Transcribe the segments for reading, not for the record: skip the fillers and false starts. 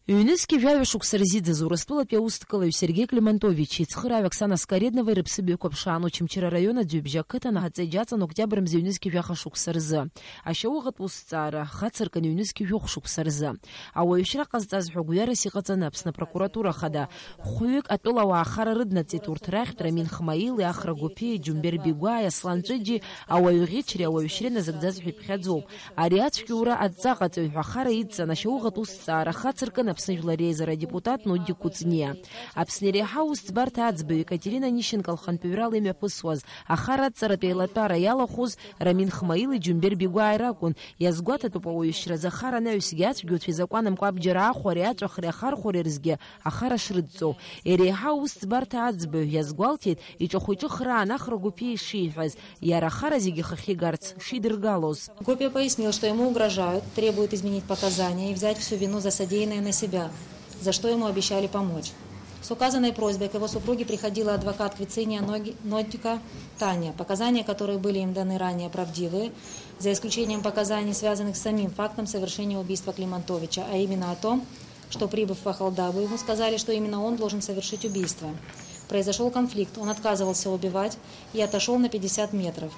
ЮНЕСКО вявишук сарзидзе зурастула пяусткала Сергей Климантович и цхыра Оксана Скореднова рыбсыбе копшану Чимчира района дюбжакыта на хацайджаца ноктябрем за ЮНЕСКО вяхашук сарза. А шаугат устара хацаркан ЮНЕСКО вяхшук сарза. А уевшира каздаз хугуяра сихацанапс на прокуратура хада. Хуек атула ахара рыдна цитуртрах Рамин Хмаил и Ахра Гупи Джумбер Бигуая Сланджиджи а уевгичри а уевшира на загдаз хипхадзов. А риачкюра атзагат ухара идца на шаугат устара хацаркан Апснежларезера депутат Нодди Куцния. Апснере хаус цбарта ацбе Екатерина Нищенко алханпеврал имя пысваз. Ахара царапейлатара ялахуз Рамин Хмаил и Джумбер Бигуайракун. Язгуата туповоющира Захара наюсгят гют физакуаном квабджера ахуариат ахряхар хорерзге Ахара шрыдцов. Эре хаус цбарта ацбе язгуалтит и чохуйчохра нахра Гупи шифаз. Ярахара зигихахигарц шидергалоз. Гупи пояснил, что ему угрожают, требуют изменить показания и взять всю вину за содеянное на себя, за что ему обещали помочь. С указанной просьбой к его супруге приходила адвокат Квициния Ноддика Таня, показания которой были им даны ранее правдивые, за исключением показаний, связанных с самим фактом совершения убийства Климантовича, а именно о том, что, прибыв в Ахалдабу, ему сказали, что именно он должен совершить убийство. Произошел конфликт, он отказывался убивать и отошел на 50 метров.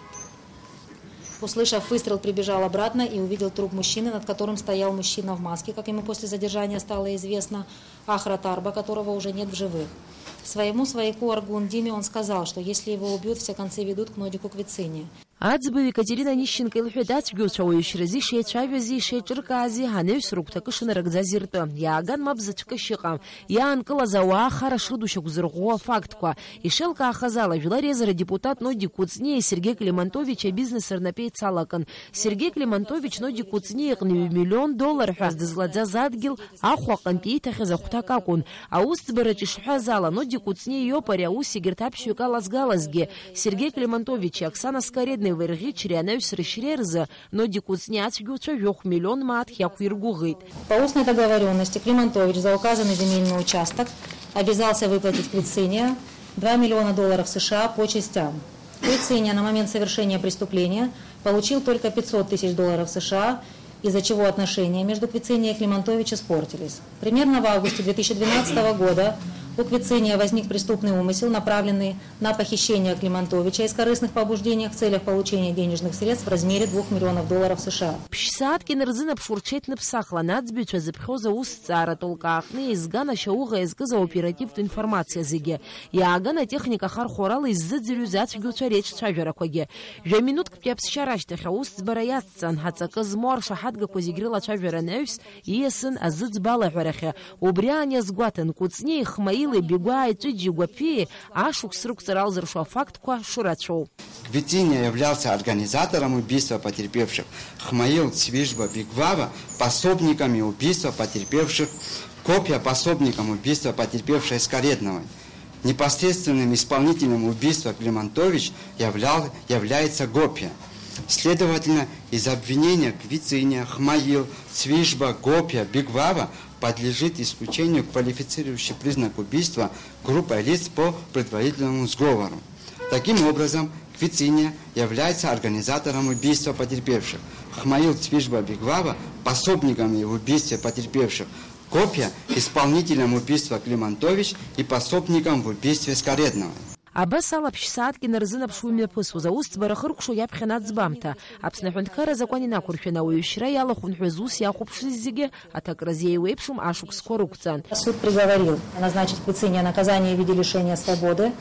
Услышав выстрел, прибежал обратно и увидел труп мужчины, над которым стоял мужчина в маске, как ему после задержания стало известно, Ахра Тарба, которого уже нет в живых. Своему свояку Аргун Диме он сказал, что если его убьют, все концы ведут к Нодику Квицине. Ацбе Екатерина Нищенко илхедат гюлчаующрази шечавязи шечеркази ханевс руктакышын рагзазирты. Яган мабзачка щекам. Я анкала зауа хорошо душок зыргуа фактква. И шелка ахазала виларезера депутат Нодди Куцне Сергей Климантович бизнесер напей цалакан. Сергей Климантович Нодди Куцне $1 миллион хаздызладза задгил ахуакан пейтахе захутакакун. А устберачи шхазала Нодди Куцне ёпаря уси гертапщука лазгалазге. Сергей Климантович Оксана Скореднова Нодди Куцне $1 миллион По устной договоренности Климантович за указанный земельный участок обязался выплатить Квициния $2 миллиона США по частям. Квициния на момент совершения преступления получил только $500 000 США, из-за чего отношения между Квициния и Климантович испортились. Примерно в августе 2012 года у Квициния возник преступный умысел, направленный на похищение Климантовича из корыстных побуждений в целях получения денежных средств в размере $2 миллионов США. Пшсаатки нерзына пшурчет напсахла нацбюча запхоза устара толкахны изгана шауга изгаза оперативту информация зиге. Ягана техника хархорала иззадзелюзат гюча речь чаверакоге. Же минутка пяпсчарачтаха уст сбараяцан хацака змор шахатга козигрила чавераневс иесен азыцбала хварахе. Убряня сгуатен Куцне Хмаил Бигуай Чиджи Гуапи Ашук срукцерал заршуа фактку Шурачоу. Квициния являлся организатором убийства потерпевших. Хмаил Цвижба Бигвава пособниками убийства потерпевших. Копия пособником убийства потерпевшей Скоредновой. Непосредственным исполнителем убийства Климантович является Гопия. Следовательно, из обвинения Квициния, Хмаил, Цвижба, Гопия, Бигвава подлежит исключению квалифицирующий признак убийства группой лиц по предварительному сговору. Таким образом, Квициния является организатором убийства потерпевших. Хмаил Цвижба Бигвава пособниками в убийстве потерпевших. Копия исполнителем убийства Климантович и пособником в убийстве Скоредновой. Абасала пшсаатки нерзына пшуме пысу за уст барахыркшу япхенат збамта. Апснахунткара законина курфена ующра ялахун хузус яхупшизиге, а так разеевепшум ашук скорукцан. Суд приговорил назначить Квициния наказание в виде лишения свободы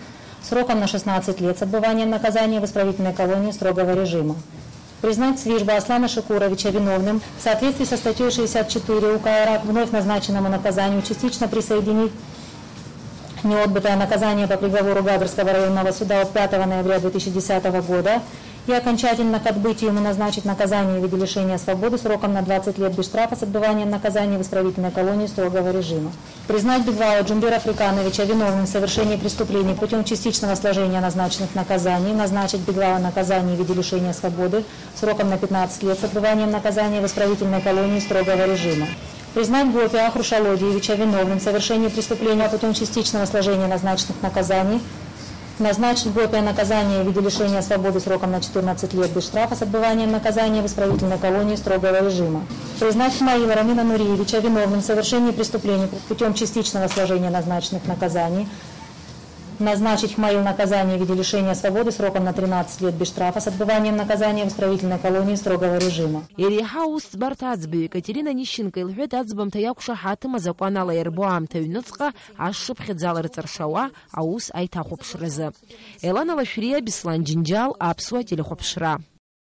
сроком на 16 лет с отбыванием наказания в исправительной колонии строгого режима. Признать Цвижба Аслана Шакуровича виновным в соответствии со статьей 64 УК РАК вновь назначенному наказанию частично присоединить неотбытое наказание по приговору Гагрского районного суда от 5 ноября 2010 года и окончательно к отбытию ему назначить наказание в виде лишения свободы сроком на 20 лет без штрафа с отбыванием наказания в исправительной колонии строгого режима. Признать Бигвау Джумбера Африкановича виновным в совершении преступлений путем частичного сложения назначенных наказаний, назначить Бигвау наказание в виде лишения свободы сроком на 15 лет с отбыванием наказания в исправительной колонии строгого режима. Признать Гопия Ахру Шалодиевича виновным в совершении преступления путем частичного сложения назначенных наказаний, Назначить Гопия наказание в виде лишения свободы сроком на 14 лет без штрафа с отбыванием наказания в исправительной колонии строгого режима. Признать Хмаила Рамина Нуриевича виновным в совершении преступлений путем частичного сложения назначенных наказаний. Назначить Хмаил наказание в виде лишения свободы сроком на 13 лет без штрафа с отбыванием наказания в исправительной колонии строгого режима. Ириха Устбартацбе Екатерина Нищенко илҳәеит аӡбамҭа иақәшаҳаҭым азакәан ала иарбо аамҭа аҩныҵҟа ашшыԥхьыӡала рыҵаршауа аус аиҭахәаԥшразы. Елана Лашәриа, Беслан Џьынџьал, Аԥсуа телехәаԥшра.